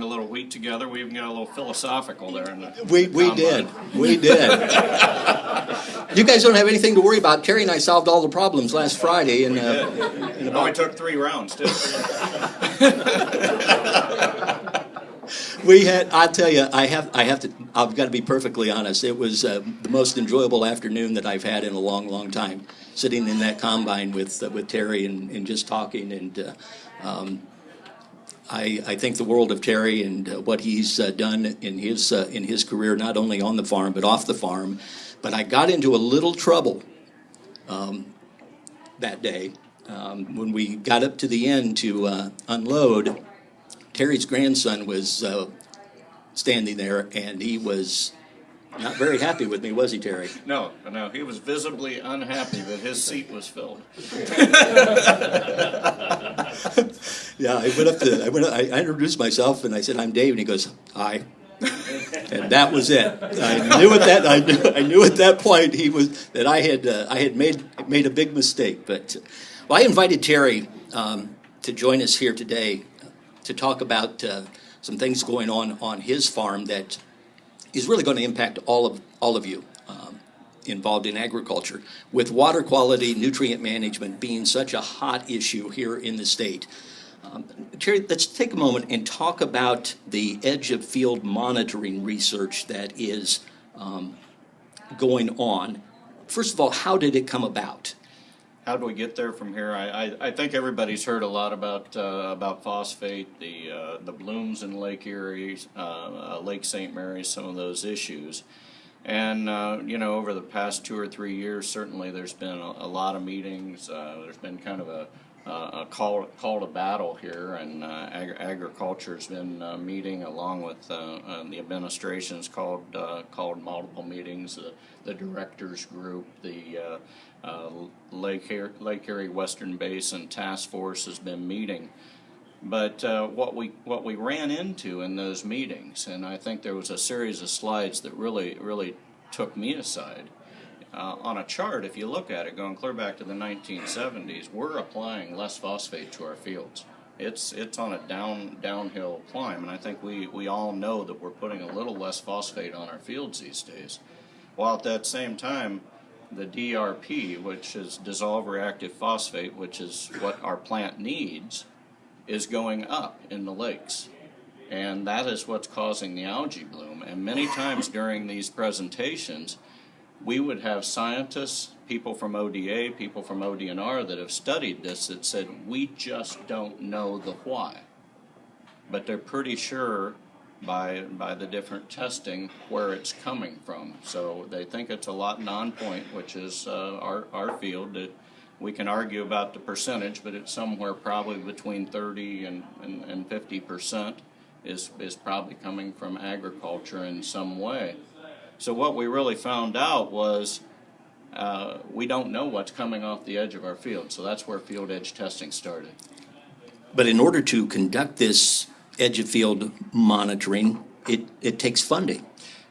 grind a little wheat together. We even got a little philosophical there. We did. You guys don't have anything to worry about. Terry and I solved all the problems last Friday. And we took 3 rounds, too. We had. I tell you, I've got to be perfectly honest. It was the most enjoyable afternoon that I've had in a long, long time. Sitting in that combine with Terry and just talking, and I think the world of Terry and what he's done in his career, not only on the farm but off the farm. But I got into a little trouble that day when we got up to the end to unload. Terry's grandson was standing there, and he was not very happy with me, was he, Terry? No, he was visibly unhappy that his seat was filled. Yeah, I introduced myself, and I said, "I'm Dave," and he goes, "Hi." And that was it. I knew at that point that I had made a big mistake. But I invited Terry to join us here today to talk about some things going on his farm that is really going to impact all of you involved in agriculture, with water quality, nutrient management being such a hot issue here in the state. Terry, let's take a moment and talk about the edge of field monitoring research that is going on. First of all, how did it come about? How do we get there from here? I think everybody's heard a lot about phosphate, the blooms in Lake Erie, Lake St. Mary's, some of those issues. And, over the past 2 or 3 years, certainly there's been a lot of meetings. There's been kind of a call to battle here, and agriculture's been meeting along with the administration's called multiple meetings. The directors group, the Lake Erie Western Basin Task Force has been meeting. But what we ran into in those meetings, and I think there was a series of slides that really took me aside. On a chart, if you look at it, going clear back to the 1970s, we're applying less phosphate to our fields. It's on a downhill climb, and I think we all know that we're putting a little less phosphate on our fields these days. While at that same time, the DRP, which is dissolved reactive phosphate, which is what our plant needs, is going up in the lakes. And that is what's causing the algae bloom. And many times during these presentations, we would have scientists, people from ODA, people from ODNR that have studied this that said, we just don't know the why. But they're pretty sure by the different testing where it's coming from. So they think it's a lot non-point, which is our field. We can argue about the percentage, but it's somewhere probably between 30 and 50% is probably coming from agriculture in some way. So what we really found out was we don't know what's coming off the edge of our field. So that's where field edge testing started. But in order to conduct this edge of field monitoring, it takes funding.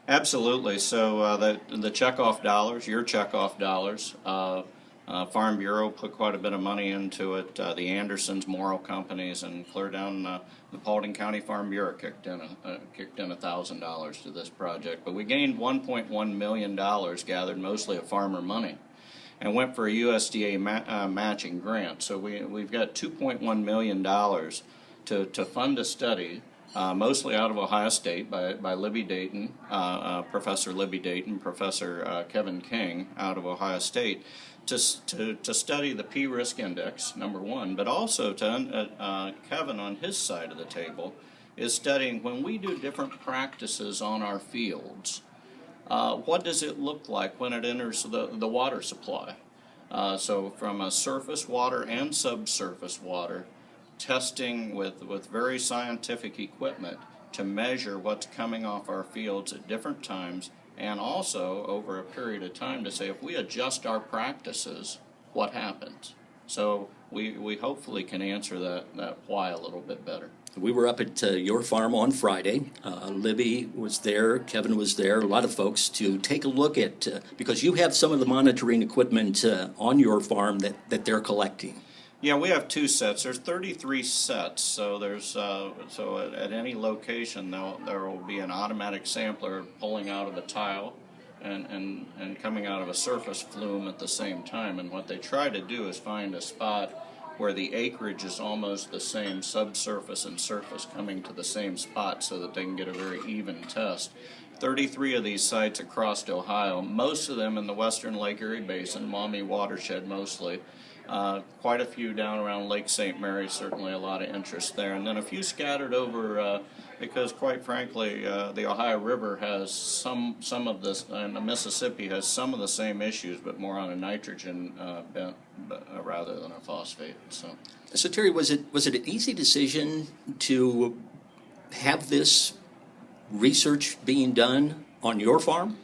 Absolutely. So the checkoff dollars, your checkoff dollars, Farm Bureau put quite a bit of money into it. The Andersons, Morrow companies, and clear down the Paulding County Farm Bureau kicked in $1,000 to this project. But we gained $1.1 million gathered mostly of farmer money, and went for a USDA matching grant. So we've got $2.1 million to fund a study, mostly out of Ohio State by Libby Dayton, Professor Libby Dayton, Professor Kevin King out of Ohio State, to study the P-risk index, number one, but also Kevin on his side of the table is studying when we do different practices on our fields, what does it look like when it enters the water supply? So from a surface water and subsurface water, testing with very scientific equipment to measure what's coming off our fields at different times, and also over a period of time to say if we adjust our practices, what happens? So we hopefully can answer that why a little bit better. We were up at your farm on Friday. Libby was there, Kevin was there, a lot of folks to take a look at, because you have some of the monitoring equipment on your farm that they're collecting. Yeah, we have two sets. There's 33 sets, so there's so at any location there will be an automatic sampler pulling out of a tile and coming out of a surface flume at the same time. And what they try to do is find a spot where the acreage is almost the same, subsurface and surface coming to the same spot, so that they can get a very even test. 33 of these sites across Ohio, most of them in the western Lake Erie Basin, Maumee watershed mostly. Quite a few down around Lake St. Mary, certainly a lot of interest there. And then a few scattered over, because quite frankly, the Ohio River has some of this, and the Mississippi has some of the same issues, but more on a nitrogen bent rather than a phosphate. So Terry, was it an easy decision to have this research being done on your farm?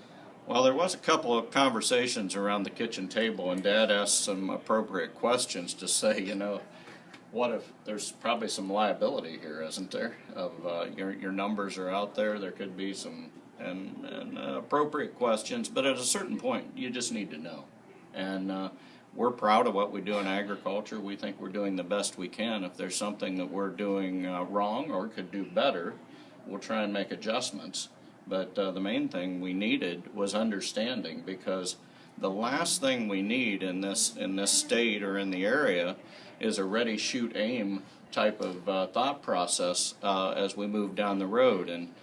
Well, there was a couple of conversations around the kitchen table, and Dad asked some appropriate questions to say, what if there's probably some liability here, isn't there? Of your numbers are out there. There could be some and appropriate questions, but at a certain point, you just need to know. And we're proud of what we do in agriculture. We think we're doing the best we can. If there's something that we're doing wrong or could do better, we'll try and make adjustments. But the main thing we needed was understanding, because the last thing we need in this state or in the area is a ready, shoot, aim type of thought process as we move down the road. And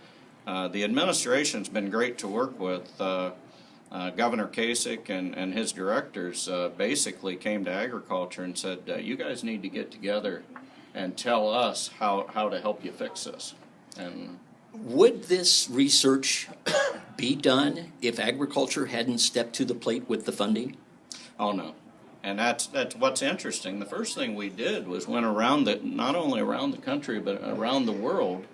the administration's been great to work with. Governor Kasich and his directors basically came to agriculture and said, you guys need to get together and tell us how to help you fix this. And would this research be done if agriculture hadn't stepped to the plate with the funding? Oh, no. And that's what's interesting. The first thing we did was went around not only around the country, but around the world.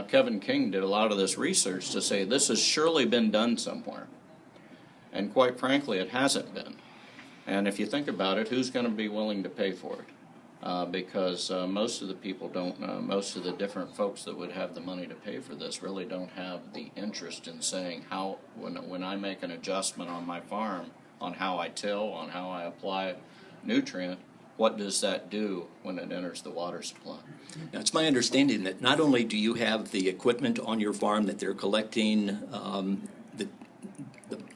Kevin King did a lot of this research to say this has surely been done somewhere. And quite frankly, it hasn't been. And if you think about it, who's going to be willing to pay for it? Because most of the people don't, most of the different folks that would have the money to pay for this really don't have the interest in saying how, when I make an adjustment on my farm, on how I till, on how I apply nutrient, what does that do when it enters the water supply? Now, it's my understanding that not only do you have the equipment on your farm that they're collecting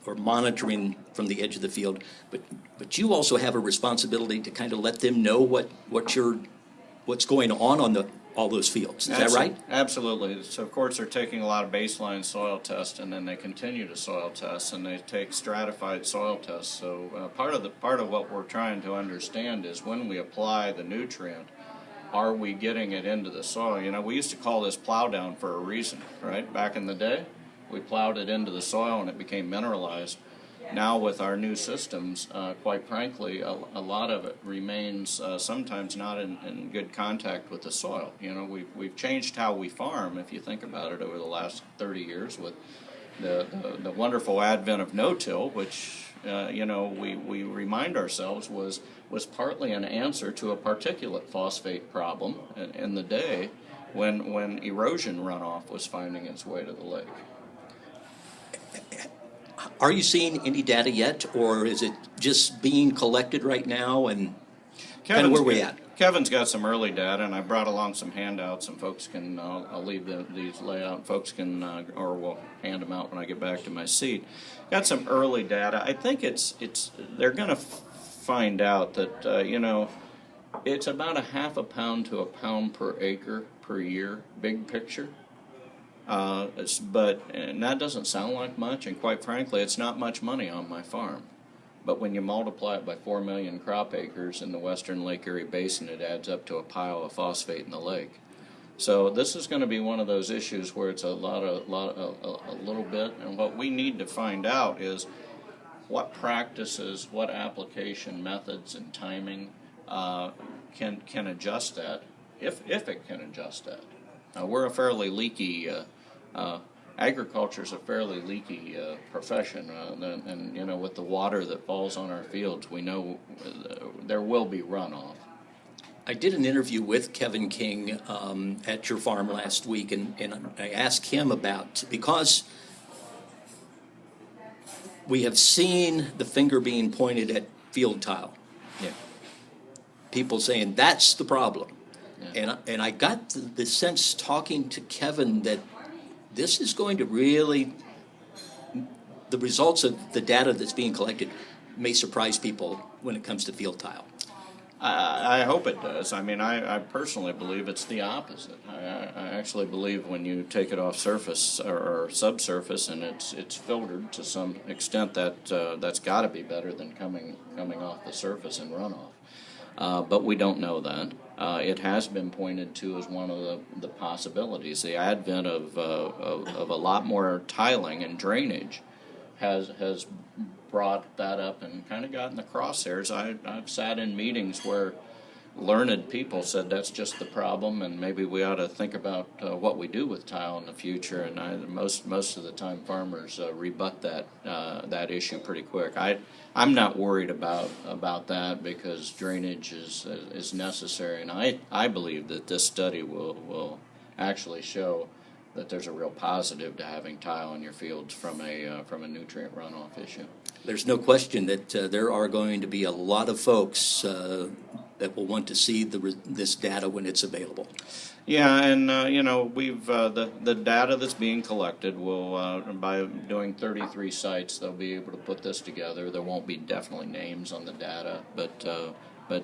or monitoring from the edge of the field, but you also have a responsibility to kind of let them know what's going on all those fields. Is that right? Absolutely. So of course they're taking a lot of baseline soil tests, and then they continue to soil test, and they take stratified soil tests. So part of what we're trying to understand is when we apply the nutrient, are we getting it into the soil? We used to call this plow down for a reason, right? Back in the day, we plowed it into the soil and it became mineralized. Now with our new systems, quite frankly, a lot of it remains sometimes not in good contact with the soil. We've changed how we farm, if you think about it, over the last 30 years with the wonderful advent of no-till, which we remind ourselves was partly an answer to a particulate phosphate problem in the day when erosion runoff was finding its way to the lake. Are you seeing any data yet, or is it just being collected right now, and kind of where we're at? Kevin's got some early data, and I brought along some handouts, and folks can, I'll leave these layout, folks can, or we'll hand them out when I get back to my seat. Got some early data. I think they're going to find out that, it's about a half a pound to a pound per acre per year, big picture. And that doesn't sound like much, and quite frankly, it's not much money on my farm. But when you multiply it by 4 million crop acres in the western Lake Erie Basin, it adds up to a pile of phosphate in the lake. So this is going to be one of those issues where it's a little bit, and what we need to find out is what practices, what application methods and timing can adjust that, if it can adjust that. We're a fairly leaky, agriculture's a fairly leaky profession, and with the water that falls on our fields, we know there will be runoff. I did an interview with Kevin King at your farm last week, and I asked him about, because we have seen the finger being pointed at field tile. Yeah. people saying that's the problem. Yeah. And I got the sense talking to Kevin that this is going to really, the results of the data that's being collected may surprise people when it comes to field tile. I hope it does. I mean, I personally believe it's the opposite. I actually believe when you take it off surface or subsurface and it's filtered to some extent, that's got to be better than coming off the surface and runoff. But we don't know that. It has been pointed to as one of the possibilities. The advent of a lot more tiling and drainage has brought that up and kind of got in the crosshairs. I've sat in meetings where learned people said that's just the problem, and maybe we ought to think about what we do with tile in the future. And most of the time, farmers rebut that issue pretty quick. I'm not worried about that because drainage is necessary, and I believe that this study will actually show that there's a real positive to having tile in your fields from a nutrient runoff issue. There's no question that there are going to be a lot of folks that will want to see this data when it's available. Yeah, and we've the data that's being collected will by doing 33 sites, they'll be able to put this together. There won't be definitely names on the data, but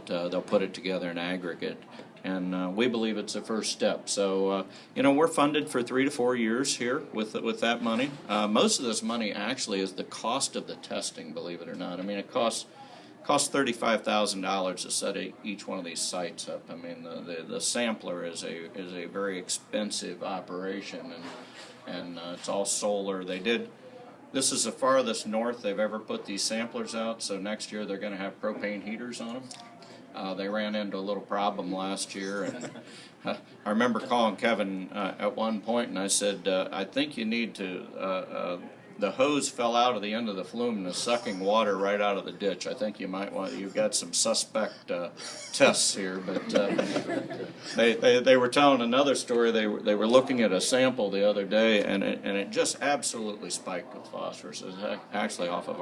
they'll put it together in aggregate. And we believe it's a first step. So, we're funded for 3 to 4 years here with that money. Most of this money actually is the cost of the testing, believe it or not. I mean, it costs $35,000 to set each one of these sites up. I mean, the sampler is a very expensive operation, and it's all solar. This is the farthest north they've ever put these samplers out, so next year they're going to have propane heaters on them. They ran into a little problem last year, and I remember calling Kevin at one point, and I said, I think you need to, the hose fell out of the end of the flume and is sucking water right out of the ditch. I think you've got some suspect tests here. But they were telling another story. They were looking at a sample the other day, and it just absolutely spiked with phosphorus. It was actually off of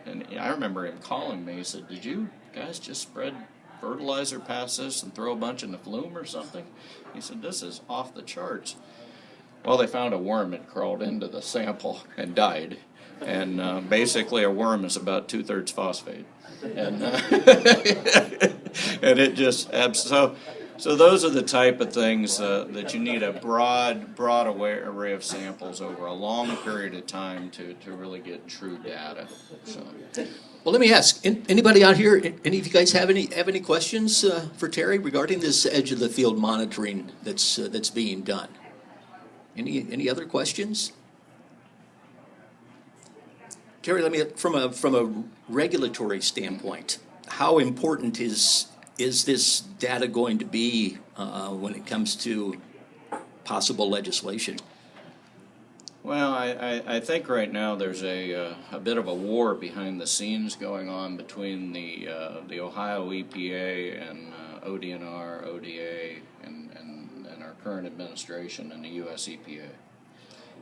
and I remember him calling me. He said, "Did you guys just spread fertilizer past this and throw a bunch in the flume or something?" He said, "This is off the charts." Well, they found a worm that crawled into the sample and died. And basically a worm is about 2/3 phosphate. And and it just, so those are the type of things that you need a broad array of samples over a long period of time to really get true data. So. Well, let me ask, anybody out here, any of you guys have any questions for Terry regarding this edge of the field monitoring that's being done? Any other questions? Terry, let me, from a regulatory standpoint, how important is this data going to be when it comes to possible legislation? Well, I think right now there's a bit of a war behind the scenes going on between the Ohio EPA and ODNR, ODA, and our current administration and the U.S. EPA.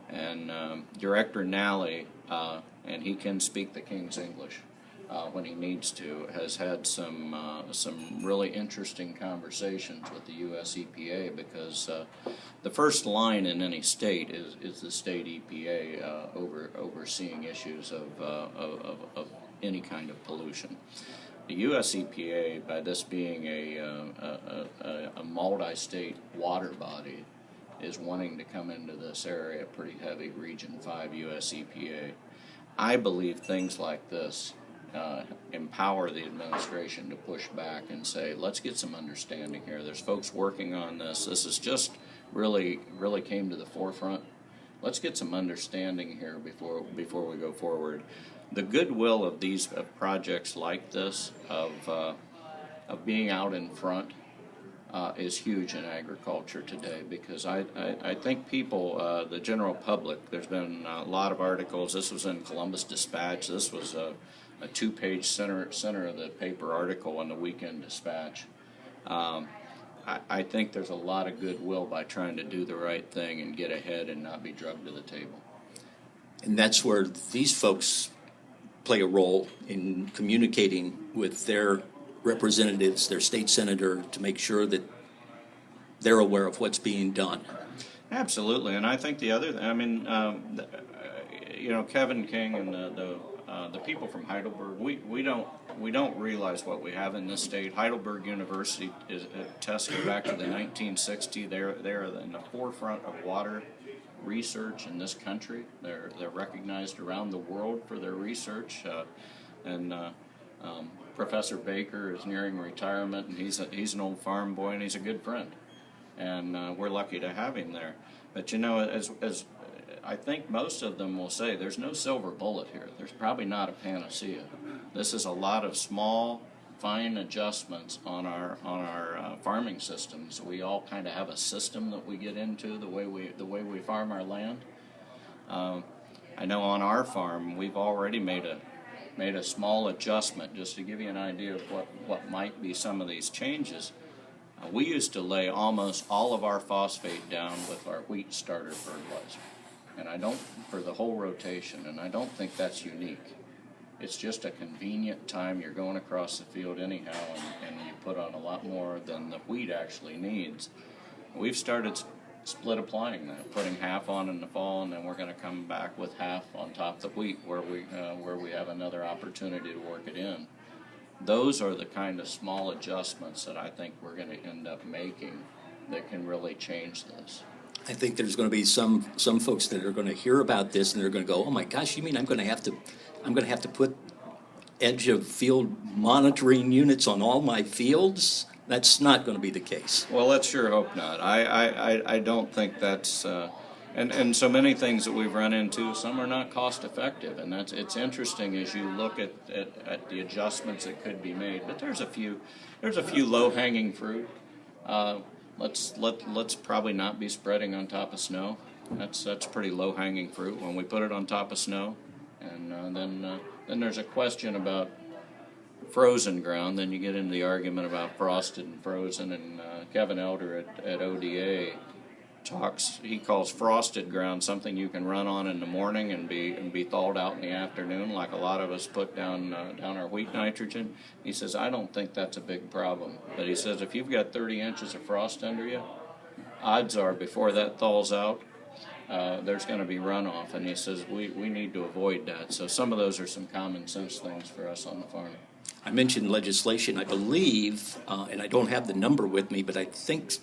And Director Nally, and he can speak the King's English when he needs to, has had some really interesting conversations with the U.S. EPA because the first line in any state is the state EPA overseeing issues of any kind of pollution. The U.S. EPA, by this being a multi-state water body, is wanting to come into this area pretty heavy, Region 5 U.S. EPA. I believe things like this empower the administration to push back and say, let's get some understanding here. There's folks working on this. This is just really came to the forefront. Let's get some understanding here before we go forward. The goodwill of these projects like this, of being out in front, is huge in agriculture today because I think people, the general public, there's been a lot of articles. This was in Columbus Dispatch. This was a 2-page center of the paper article in the Weekend Dispatch. I think there's a lot of goodwill by trying to do the right thing and get ahead and not be drugged to the table. And that's where these folks play a role in communicating with their representatives, their state senator, to make sure that they're aware of what's being done. Absolutely, and I think the other, I mean, Kevin King and the people from Heidelberg, we don't realize what we have in this state. Heidelberg University is tested back to the 1960s. They're in the forefront of water research in this country. They're recognized around the world for their research, and Professor Baker is nearing retirement, and he's an old farm boy, and he's a good friend, and we're lucky to have him there. But as I think most of them will say, there's no silver bullet here. There's probably not a panacea. This is a lot of small, fine adjustments on our farming systems. We all kind of have a system that we get into the way we farm our land. I know on our farm we've already made a small adjustment, just to give you an idea of what might be some of these changes. We used to lay almost all of our phosphate down with our wheat starter fertilizer. And I don't, for the whole rotation, and I don't think that's unique. It's just a convenient time. You're going across the field anyhow, and you put on a lot more than the wheat actually needs. We've started split applying that, putting half on in the fall, and then we're going to come back with half on top of the wheat where we have another opportunity to work it in. Those are the kind of small adjustments that I think we're going to end up making that can really change this. I think there's going to be some folks that are going to hear about this and they're going to go, "Oh my gosh, you mean I'm going to have to put edge of field monitoring units on all my fields?" That's not going to be the case. Well, let's sure hope not. I don't think that's and so many things that we've run into, some are not cost effective, and it's interesting as you look at the adjustments that could be made. But there's a few low hanging fruit. Let's probably not be spreading on top of snow. That's pretty low hanging fruit when we put it on top of snow, and then there's a question about frozen ground. Then you get into the argument about frosted and frozen. And Kevin Elder at ODA he calls frosted ground something you can run on in the morning and be thawed out in the afternoon, like a lot of us put down our wheat nitrogen. He says, I don't think that's a big problem. But he says, if you've got 30 inches of frost under you, odds are before that thaws out, there's going to be runoff. And he says, we need to avoid that. So some of those are some common sense things for us on the farm. I mentioned legislation. I believe, and I don't have the number with me, but I think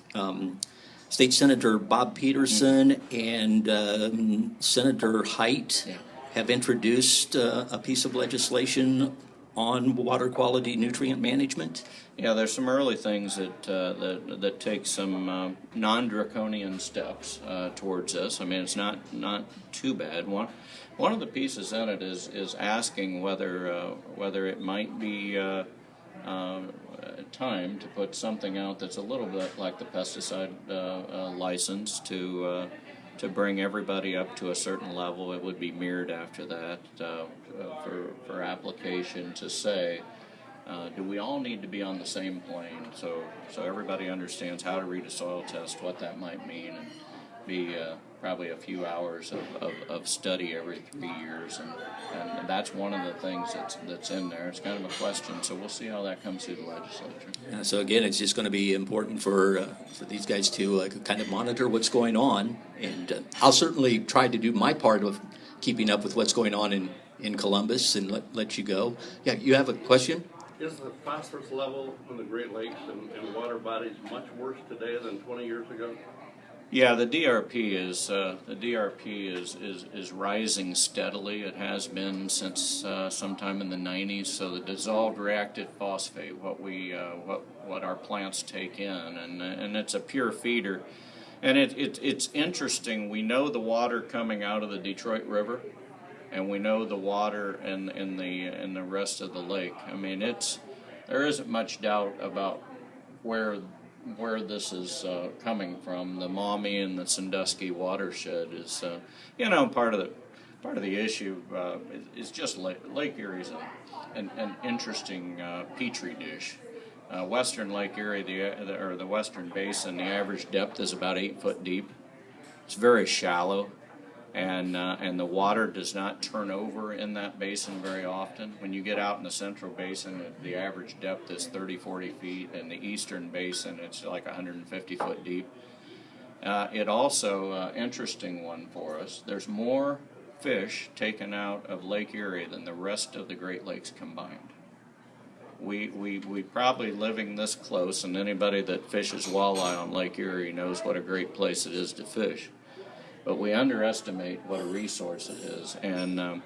State Senator Bob Peterson and Senator Height have introduced a piece of legislation on water quality nutrient management. Yeah, there's some early things that take some non-draconian steps towards this. I mean, it's not too bad. One of the pieces in it is asking whether it might be time to put something out that's a little bit like the pesticide license to bring everybody up to a certain level. It would be mirrored after that for application to say, do we all need to be on the same plane so everybody understands how to read a soil test, what that might mean, and be probably a few hours of study every 3 years, and that's one of the things that's in there. It's kind of a question, so we'll see how that comes through the legislature. So again, it's just going to be important for these guys to kind of monitor what's going on, and I'll certainly try to do my part of keeping up with what's going on in Columbus and let you go. Yeah, you have a question? Is the phosphorus level in the Great Lakes and water bodies much worse today than 20 years ago? Yeah, the DRP is rising steadily. It has been since sometime in the 90s. So the dissolved reactive phosphate, what our plants take in, and it's a pure feeder, and it's interesting. We know the water coming out of the Detroit River, and we know the water in the rest of the lake. I mean, there isn't much doubt about where this is coming from. The Maumee and the Sandusky watershed is, part of the issue is just Lake Erie's an interesting petri dish. Western Lake Erie, the Western Basin, the average depth is about 8 foot deep. It's very shallow. and the water does not turn over in that basin very often. When you get out in the central basin, the average depth is 30, 40 feet. In the eastern basin, it's like 150 foot deep. It also, interesting one for us, there's more fish taken out of Lake Erie than the rest of the Great Lakes combined. We probably living this close, and anybody that fishes walleye on Lake Erie knows what a great place it is to fish. But we underestimate what a resource it is. And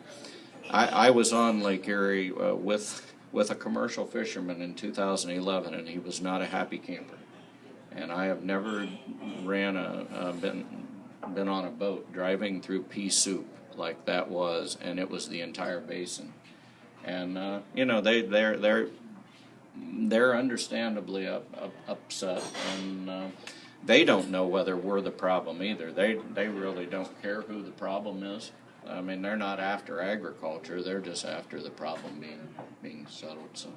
I was on Lake Erie with a commercial fisherman in 2011, and he was not a happy camper. And I have never been on a boat driving through pea soup like that was, and it was the entire basin. And you know, they're understandably upset, and they don't know whether we're the problem either. They really don't care who the problem is. I mean, they're not after agriculture; they're just after the problem being settled. So,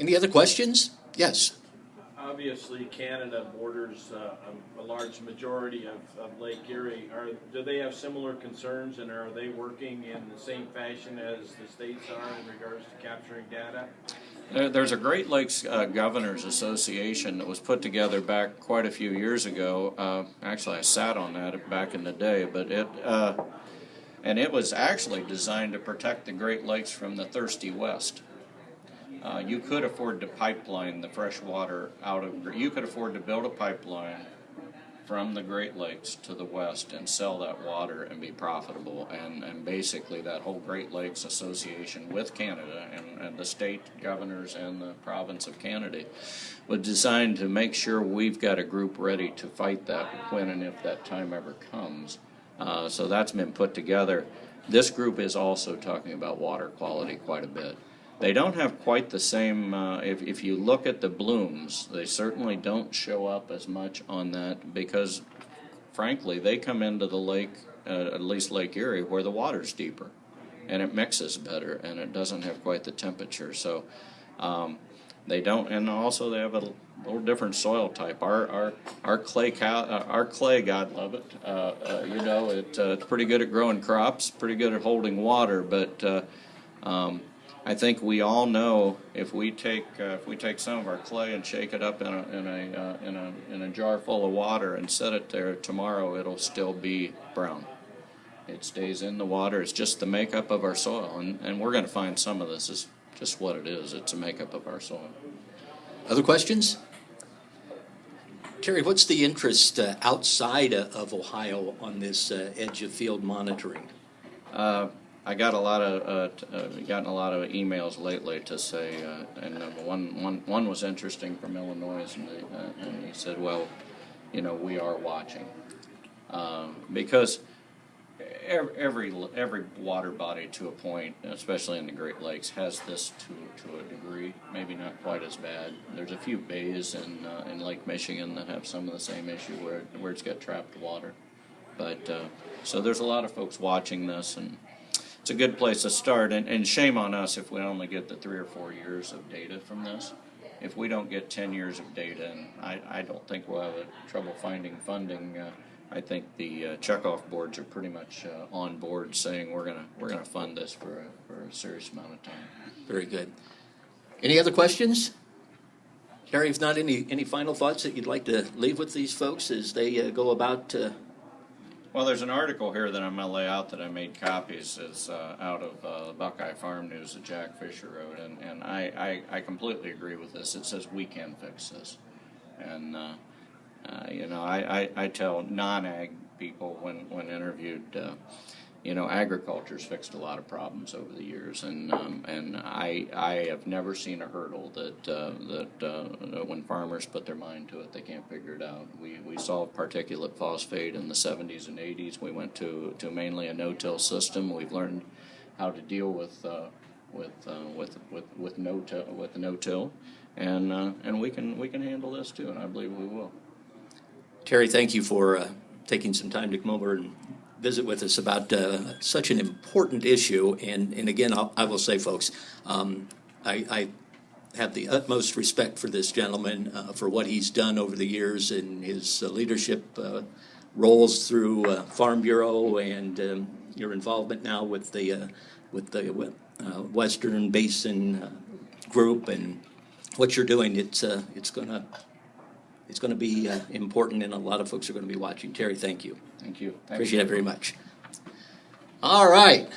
Any other questions? Yes. Obviously, Canada borders a large majority of Lake Erie. Do they have similar concerns, and are they working in the same fashion as the states are in regards to capturing data? There's a Great Lakes Governors Association that was put together back quite a few years ago. Actually, I sat on that back in the day, but it was actually designed to protect the Great Lakes from the thirsty West. You could afford to pipeline the fresh water out of. You could afford to build a pipeline from the Great Lakes to the west and sell that water and be profitable. And basically, that whole Great Lakes Association with Canada and the state governors and the province of Canada was designed to make sure we've got a group ready to fight that when and if that time ever comes. So that's been put together. This group is also talking about water quality quite a bit. They don't have quite the same, if you look at the blooms, they certainly don't show up as much on that because, frankly, they come into the lake, at least Lake Erie, where the water's deeper and it mixes better and it doesn't have quite the temperature. So they don't, and also they have a little different soil type. Our clay, God love it, you know, it's pretty good at growing crops, pretty good at holding water, but I think we all know if we take some of our clay and shake it up in a jar full of water and set it there, tomorrow it'll still be brown. It stays in the water. It's just the makeup of our soil, and we're going to find some of this is just what it is. It's a makeup of our soil. Other questions? Terry, what's the interest outside of Ohio on this edge of field monitoring? I got gotten a lot of emails lately to say, and one was interesting from Illinois, and he said, well, you know, we are watching, because every water body to a point, especially in the Great Lakes, has this to a degree, maybe not quite as bad. There's a few bays in Lake Michigan that have some of the same issue where it's got trapped water, but so there's a lot of folks watching this, and it's a good place to start, and shame on us if we only get the 3 or 4 years of data from this. If we don't get 10 years of data, and I don't think we'll have trouble finding funding. I think the checkoff boards are pretty much on board, saying we're gonna fund this for a serious amount of time. Very good. Any other questions? Terry, if not, any final thoughts that you'd like to leave with these folks as they go about? Well, there's an article here that I'm going to lay out that I made copies. It's out of Buckeye Farm News that Jack Fisher wrote, and I completely agree with this. It says we can fix this. And, you know, I tell non-ag people when interviewed, you know, agriculture's fixed a lot of problems over the years, and I have never seen a hurdle that when farmers put their mind to it, they can't figure it out. We solved particulate phosphate in the 70s and 80s. We went to mainly a no-till system. We've learned how to deal with no-till, and we can handle this too, and I believe we will. Terry, thank you for taking some time to come over and visit with us about such an important issue. And again, I will say, folks, I have the utmost respect for this gentleman, for what he's done over the years in his leadership rolls through Farm Bureau and your involvement now with the Western Basin group and what you're doing. It's gonna be important, and a lot of folks are going to be watching. Terry, thank you. Thank you. Appreciate it very much. All right.